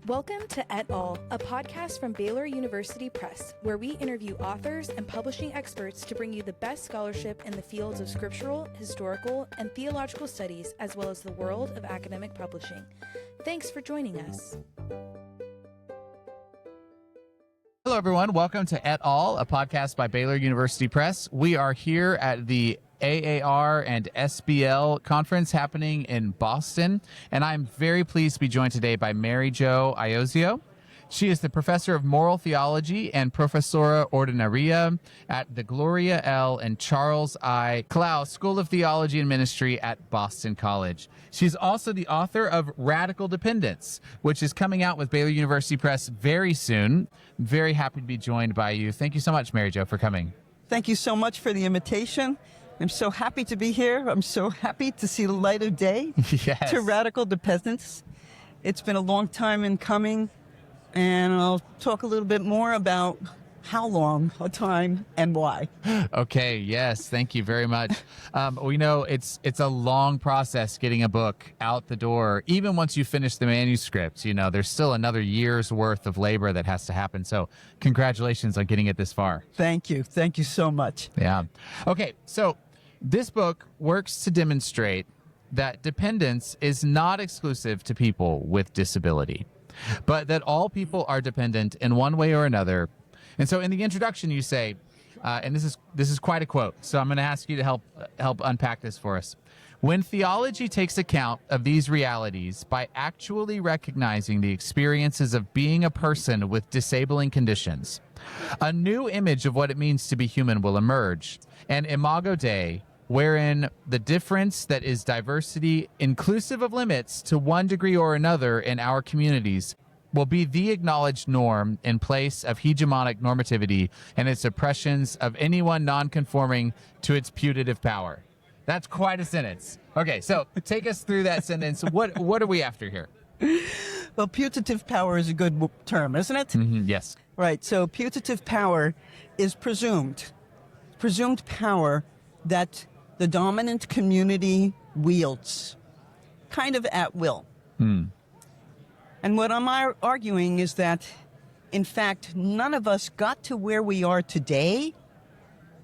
Welcome to Et Al., a podcast from Baylor University Press, where we interview authors and publishing experts to bring you the best scholarship in the fields of scriptural, historical, and theological studies, as well as the world of academic publishing. Thanks for joining us. Hello, everyone. Welcome to Et Al., a podcast by Baylor University Press. We are here at the AAR and SBL conference happening in Boston, and I'm very pleased to be joined today by Mary Jo Iozzio. She is the professor of moral theology and professora ordinaria at the Gloria L. and Charles I. Clough School of Theology and Ministry at Boston College. She's also the author of Radical Dependence, which is coming out with Baylor University Press very soon. Very happy to be joined by you. Thank you so much, Mary Jo, for coming. Thank you so much for the invitation. I'm so happy to be here. I'm so happy to see the light of day Yes. to Radical Dependence. It's been a long time in coming, and I'll talk a little bit more about how long a time and why. Okay, yes, thank you very much. We know it's a long process getting a book out the door. Even once you finish the manuscript, you know, there's still another year's worth of labor that has to happen. So congratulations on getting it this far. Thank you. Thank you so much. Yeah. Okay, so this book works to demonstrate that dependence is not exclusive to people with disability, but that all people are dependent in one way or another. And so in the introduction, you say, and this is quite a quote, so I'm going to ask you to help unpack this for us. When theology takes account of these realities by actually recognizing the experiences of being a person with disabling conditions, a new image of what it means to be human will emerge, an imago Dei, wherein the difference that is diversity, inclusive of limits to one degree or another in our communities, will be the acknowledged norm in place of hegemonic normativity and its oppressions of anyone non-conforming to its putative power. That's quite a sentence. Okay, so take us through that sentence. What are we after here? Well, putative power is a good term, isn't it? Mm-hmm, yes. Right. So putative power is presumed power that the dominant community wields, kind of at will. And what I'm arguing is that, in fact, none of us got to where we are today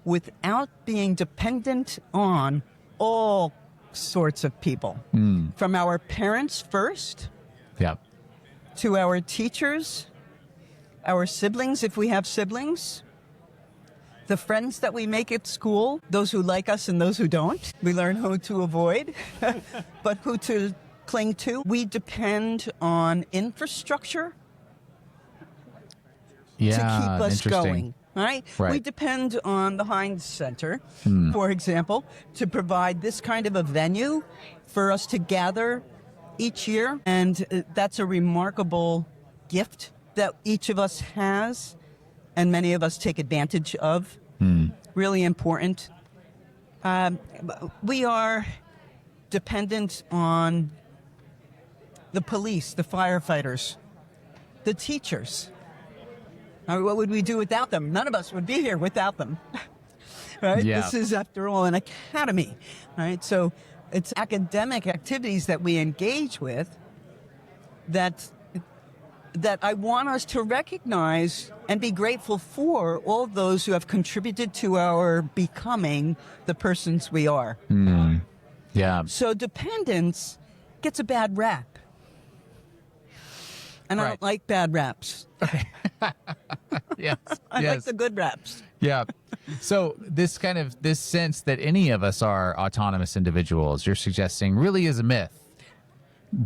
without being dependent on all sorts of people. From our parents first, Yeah. to our teachers, our siblings, if we have siblings, the friends that we make at school, those who like us and those who don't. We learn who to avoid, but who to cling to. We depend on infrastructure to keep us going. Right? We depend on the Heinz Center, for example, to provide this kind of a venue for us to gather each year. And that's a remarkable gift that each of us has and many of us take advantage of. Really important. We are dependent on the police, the firefighters, the teachers. What would we do without them? None of us would be here without them. Right? Yeah. This is, after all, an academy. Right? So it's academic activities that we engage with that I want us to recognize and be grateful for all those who have contributed to our becoming the persons we are. Yeah. So dependence gets a bad rap. And I don't like bad raps. Okay. Yes. I like the good raps. Yeah. So this sense that any of us are autonomous individuals, you're suggesting really is a myth.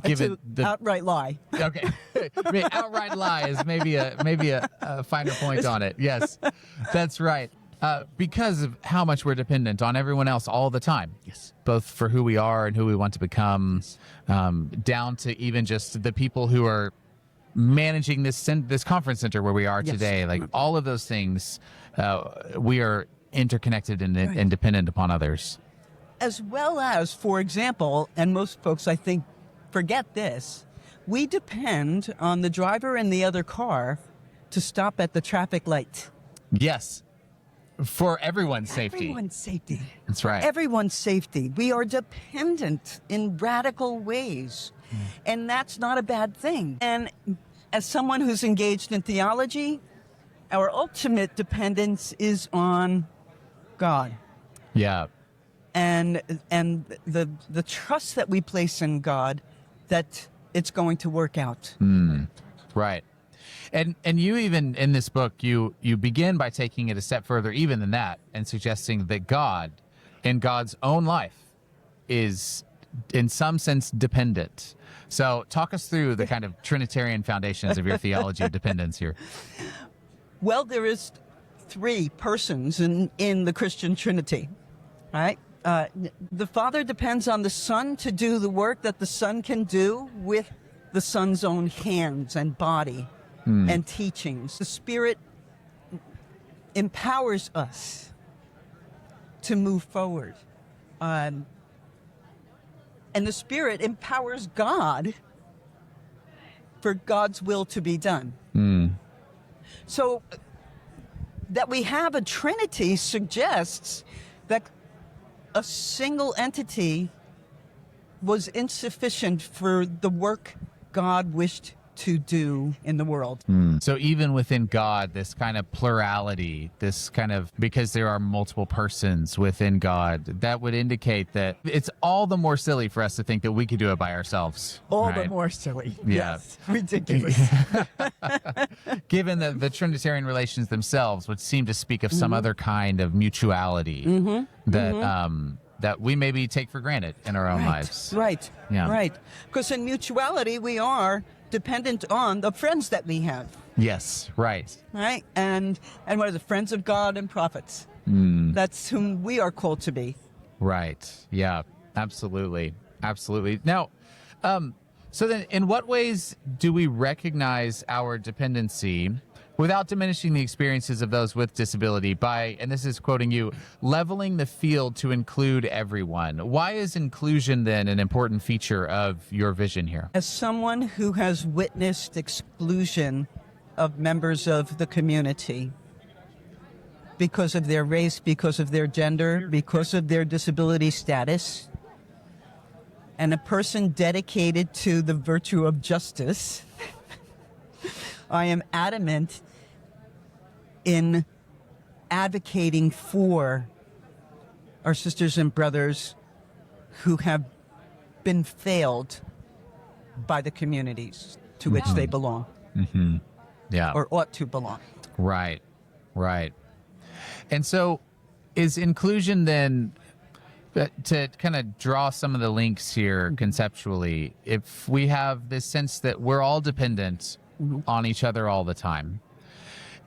It's an outright lie. Okay. I mean, outright lie is maybe a finer point on it. Yes, that's right. Because of how much we're dependent on everyone else all the time. Yes. Both for who we are and who we want to become, down to even just the people who are managing this conference center where we are today. Like all of those things, we are interconnected and dependent upon others. As well as, for example, and most folks I think forget this, we depend on the driver in the other car to stop at the traffic light. Yes. For everyone's safety. Everyone's safety. That's right. Everyone's safety. We are dependent in radical ways. And that's not a bad thing. And as someone who's engaged in theology, our ultimate dependence is on God. Yeah. And the trust that we place in God that it's going to work out. Right. And you even in this book, you begin by taking it a step further even than that and suggesting that God in God's own life is in some sense dependent. So talk us through the kind of Trinitarian foundations of your theology of dependence here. Well, there is 3 persons in the Christian Trinity, right? The Father depends on the Son to do the work that the Son can do with the Son's own hands and body and teachings. The Spirit empowers us to move forward. And the Spirit empowers God for God's will to be done. So that we have a Trinity suggests that a single entity was insufficient for the work God wished to do in the world. So even within God, this kind of plurality, this kind of, because there are multiple persons within God, that would indicate that it's all the more silly for us to think that we could do it by ourselves. All right? the more silly. Yeah. Yes. Ridiculous. Given that the Trinitarian relations themselves would seem to speak of some other kind of mutuality that we maybe take for granted in our own lives. Right. Yeah. Right. Because in mutuality, we are dependent on the friends that we have. Yes, right. Right? And what are the friends of God and prophets? That's whom we are called to be. Right. Yeah, absolutely. Absolutely. Now, so then in what ways do we recognize our dependency without diminishing the experiences of those with disability by, and this is quoting you, leveling the field to include everyone? Why is inclusion then an important feature of your vision here? As someone who has witnessed exclusion of members of the community because of their race, because of their gender, because of their disability status, and a person dedicated to the virtue of justice, I am adamant in advocating for our sisters and brothers who have been failed by the communities to which they belong. Yeah. Or ought to belong. Right. Right. And so is inclusion then, to kind of draw some of the links here conceptually, if we have this sense that we're all dependent on each other all the time,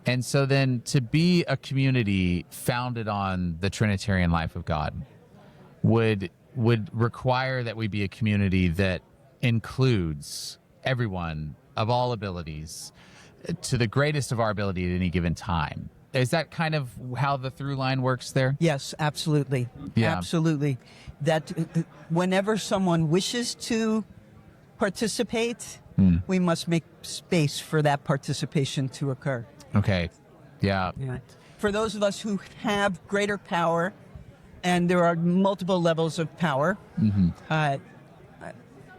and so then to be a community founded on the Trinitarian life of God would require that we be a community that includes everyone of all abilities to the greatest of our ability at any given time. Is that kind of how the through line works there? Yes, absolutely. Yeah. Absolutely. That whenever someone wishes to participate, we must make space for that participation to occur. Okay. Yeah. For those of us who have greater power, and there are multiple levels of power, and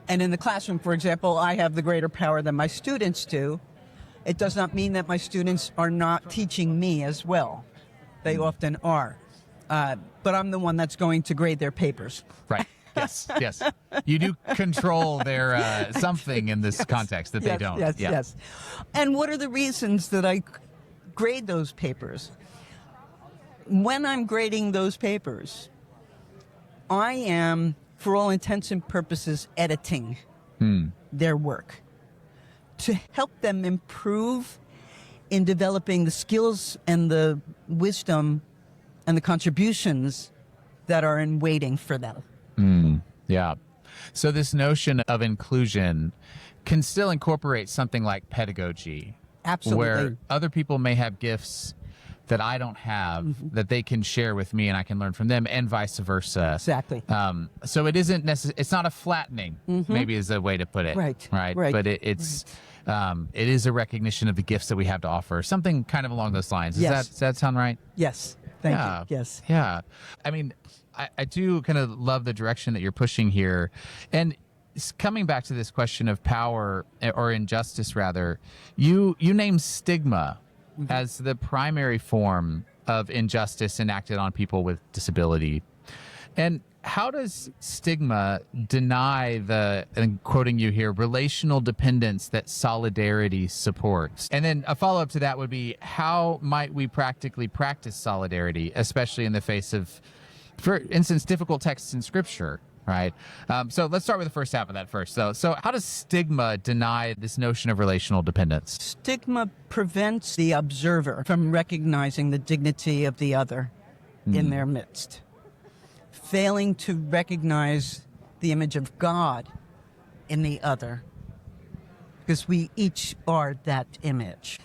in the classroom, for example, I have the greater power than my students do. It does not mean that my students are not teaching me as well. They often are. But I'm the one that's going to grade their papers. Right. Yes. Yes. You do control their something in this context that they don't. Yes, Yeah. yes. And what are the reasons that I grade those papers? When I'm grading those papers, I am, for all intents and purposes, editing their work to help them improve in developing the skills and the wisdom and the contributions that are in waiting for them. Yeah. So this notion of inclusion can still incorporate something like pedagogy. Absolutely. Where other people may have gifts that I don't have that they can share with me and I can learn from them, and vice versa. Exactly. So it isn't it's not a flattening, maybe is a way to put it. Right. But it is a recognition of the gifts that we have to offer. Something kind of along those lines. Yes. Does that sound right? Yes. Thank you. Yes. Yeah. I mean, I do kind of love the direction that you're pushing here. And coming back to this question of power or injustice, rather, you name stigma as the primary form of injustice enacted on people with disability. And how does stigma deny the, and quoting you here, relational dependence that solidarity supports? And then a follow-up to that would be, how might we practically practice solidarity, especially in the face of, for instance, difficult texts in Scripture, right? So let's start with the first half of that first. So how does stigma deny this notion of relational dependence? Stigma prevents the observer from recognizing the dignity of the other in their midst, failing to recognize the image of God in the other, because we each are that image.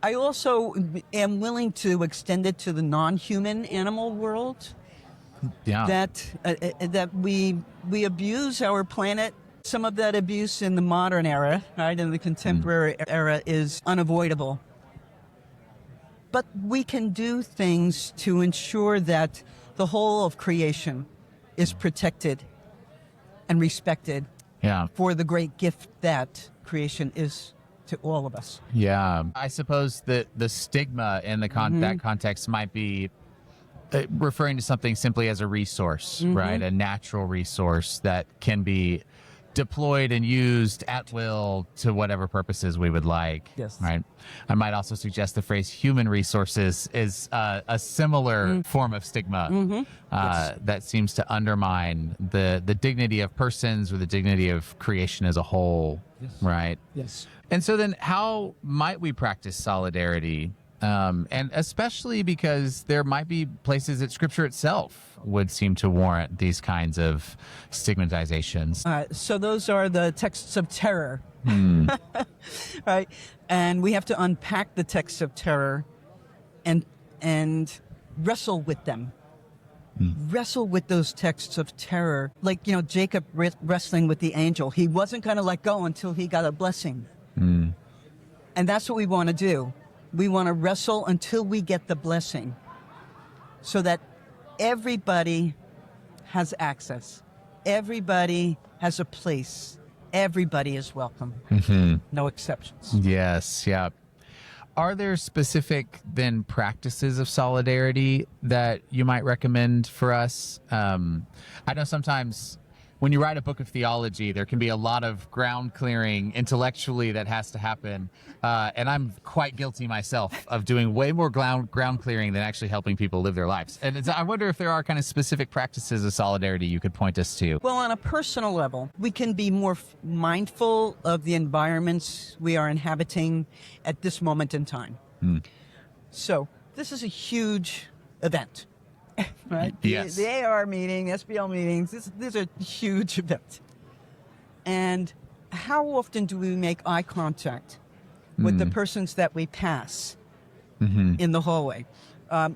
I also am willing to extend it to the non-human animal world. Yeah. That we abuse our planet. Some of that abuse in the modern era, right, in the contemporary era, is unavoidable. But we can do things to ensure that the whole of creation is protected and respected for the great gift that creation is to all of us. Yeah. I suppose that the stigma in the that context might be referring to something simply as a resource, right? A natural resource that can be deployed and used at will to whatever purposes we would like. Yes. Right. I might also suggest the phrase human resources is a similar form of stigma that seems to undermine the dignity of persons or the dignity of creation as a whole. Yes. Right. Yes. And so then how might we practice solidarity? And especially because there might be places that Scripture itself would seem to warrant these kinds of stigmatizations. So those are the texts of terror, right? And we have to unpack the texts of terror and wrestle with them. Wrestle with those texts of terror. Like, Jacob wrestling with the angel. He wasn't going to let go until he got a blessing. And that's what we want to do. We want to wrestle until we get the blessing so that everybody has access. Everybody has a place. Everybody is welcome. No exceptions. Yes, yeah. Are there specific, then, practices of solidarity that you might recommend for us? I know sometimes when you write a book of theology, there can be a lot of ground clearing intellectually that has to happen. And I'm quite guilty myself of doing way more ground clearing than actually helping people live their lives. And I wonder if there are kind of specific practices of solidarity you could point us to. Well, on a personal level, we can be more mindful of the environments we are inhabiting at this moment in time. So this is a huge event. Right? Yes. The AR meeting, SBL meetings, these are huge events. And how often do we make eye contact with the persons that we pass in the hallway?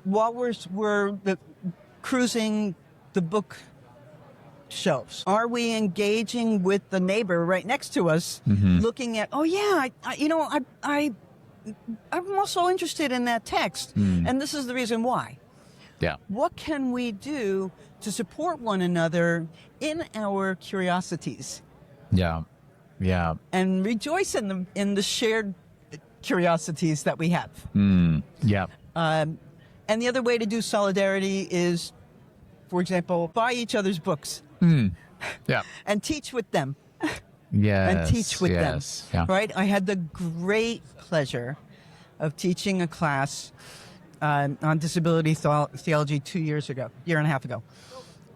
While we're cruising the book shelves, are we engaging with the neighbor right next to us, looking at, oh yeah, I'm also interested in that text, and this is the reason why. Yeah. What can we do to support one another in our curiosities? Yeah. Yeah. And rejoice in the shared curiosities that we have. Yeah. And the other way to do solidarity is, for example, buy each other's books. Yeah. And teach with them. Yes. And teach with them. Yeah. Right? I had the great pleasure of teaching a class on disability theology 2 years ago, year and a half ago.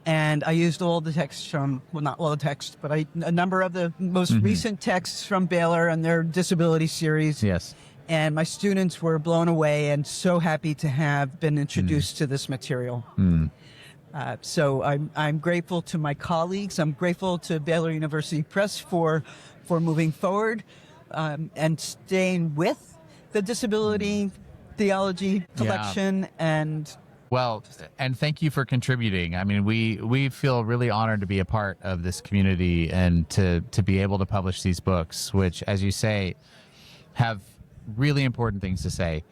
And I used all the texts from, well, not all the texts, but a number of the most recent texts from Baylor and their disability series. Yes. And my students were blown away and so happy to have been introduced to this material. So I'm grateful to my colleagues. I'm grateful to Baylor University Press for moving forward and staying with the disability theology collection. And well, and thank you for contributing. I mean, we feel really honored to be a part of this community and to be able to publish these books, which, as you say, have really important things to say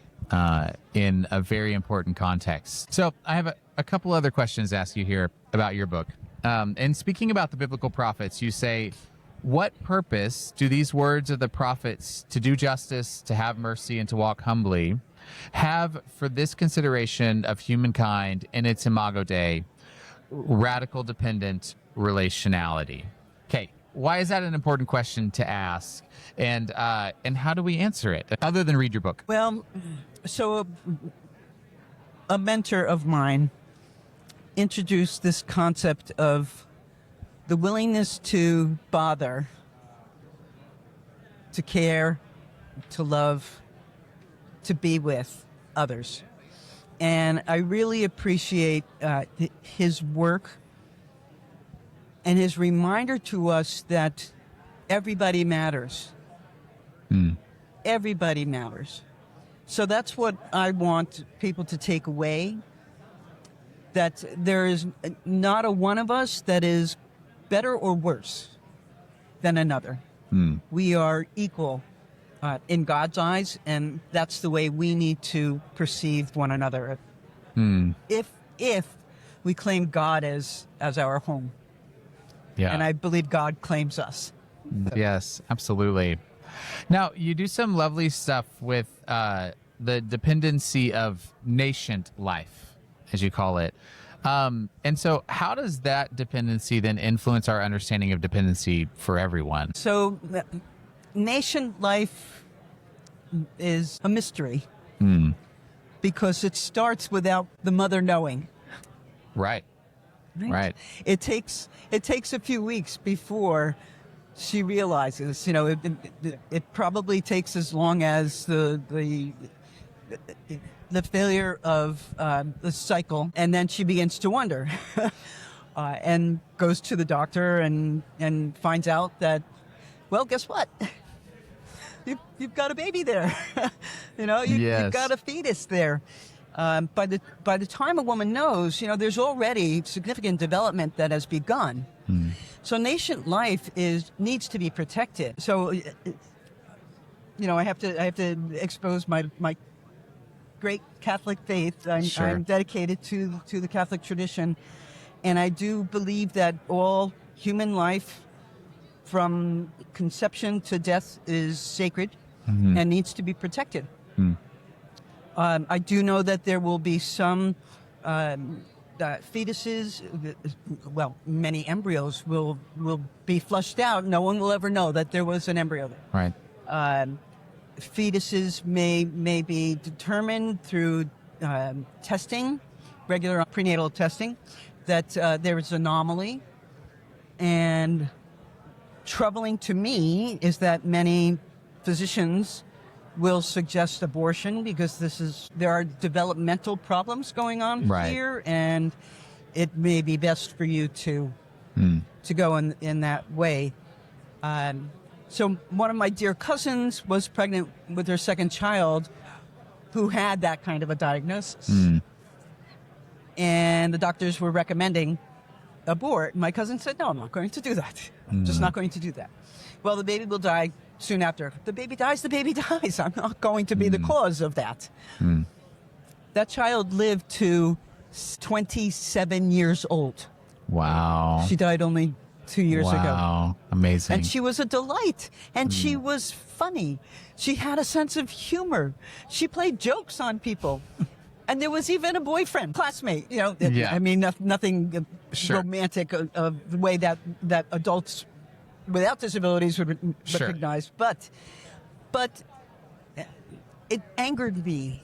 in a very important context. So I have a couple other questions to ask you here about your book. And speaking about the biblical prophets, you say, what purpose do these words of the prophets to do justice, to have mercy, and to walk humbly have for this consideration of humankind in its imago Dei, radical dependent relationality? Okay, why is that an important question to ask? And how do we answer it, other than read your book? Well, so a mentor of mine introduced this concept of the willingness to bother, to care, to love, to be with others. And I really appreciate his work and his reminder to us that everybody matters. Everybody matters. So that's what I want people to take away, that there is not a one of us that is better or worse than another. We are equal in God's eyes, and that's the way we need to perceive one another. If we claim God as our home. Yeah. And I believe God claims us. Yes, absolutely. Now, you do some lovely stuff with the dependency of nascent life, as you call it. And so how does that dependency then influence our understanding of dependency for everyone? So nascent life is a mystery because it starts without the mother knowing. Right. Right. It takes a few weeks before she realizes. It probably takes as long as the failure of the cycle, and then she begins to wonder, and goes to the doctor and finds out that, well, guess what? You've got a baby there. You've got a fetus there. By the time a woman knows, there's already significant development that has begun. So nascent life needs to be protected. So, I have to expose my great Catholic faith. I'm dedicated to the Catholic tradition, and I do believe that all human life, from conception to death, is sacred and needs to be protected. I do know that there will be some fetuses, well, many embryos will be flushed out. No one will ever know that there was an embryo there. Right. Fetuses may be determined through testing, regular prenatal testing, that there is an anomaly. And troubling to me is that many physicians will suggest abortion because there are developmental problems going on here, and it may be best for you to go in that way. So one of my dear cousins was pregnant with her second child who had that kind of a diagnosis. And the doctors were recommending abort. My cousin said, no, I'm not going to do that. I'm just not going to do that. Well, the baby will die soon after. The baby dies. I'm not going to be the cause of that. That child lived to 27 years old. Wow. She died only 2 years ago. Wow. Amazing. And she was a delight. And she was funny. She had a sense of humor. She played jokes on people. And there was even a boyfriend, classmate. I mean, nothing romantic of the way that adults without disabilities would recognize. But it angered me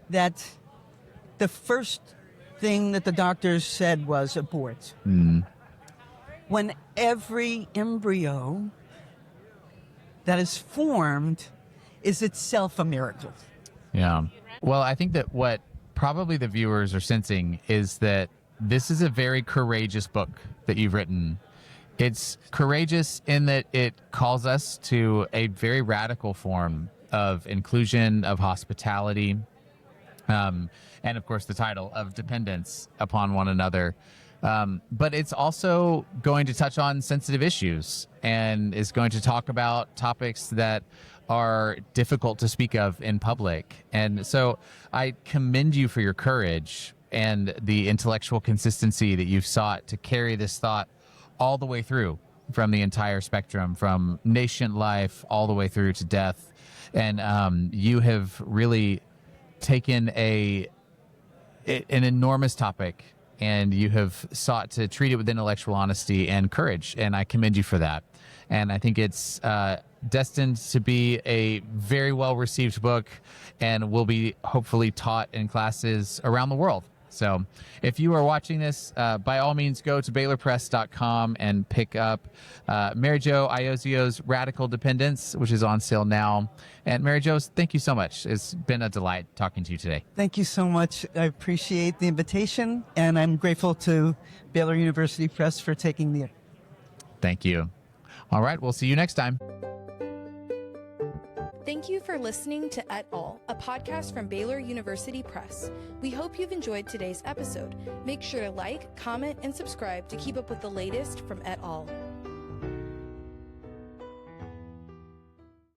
that the first thing that the doctors said was abort. When every embryo that is formed is itself a miracle. Yeah. Well, I think that what probably the viewers are sensing is that this is a very courageous book that you've written. It's courageous in that it calls us to a very radical form of inclusion, of hospitality, and of course the title of dependence upon one another. But it's also going to touch on sensitive issues and is going to talk about topics that are difficult to speak of in public. And so I commend you for your courage and the intellectual consistency that you've sought to carry this thought all the way through, from the entire spectrum, from nascent life all the way through to death. And you have really taken an enormous topic, and you have sought to treat it with intellectual honesty and courage, and I commend you for that. And I think it's destined to be a very well-received book, and will be hopefully taught in classes around the world. So if you are watching this, by all means, go to BaylorPress.com and pick up Mary Jo Iozzio's Radical Dependence, which is on sale now. And Mary Jo, thank you so much. It's been a delight talking to you today. Thank you so much. I appreciate the invitation, and I'm grateful to Baylor University Press for taking the... Thank you. All right, we'll see you next time. Thank you for listening to Et Al., a podcast from Baylor University Press. We hope you've enjoyed today's episode. Make sure to like, comment, and subscribe to keep up with the latest from Et Al.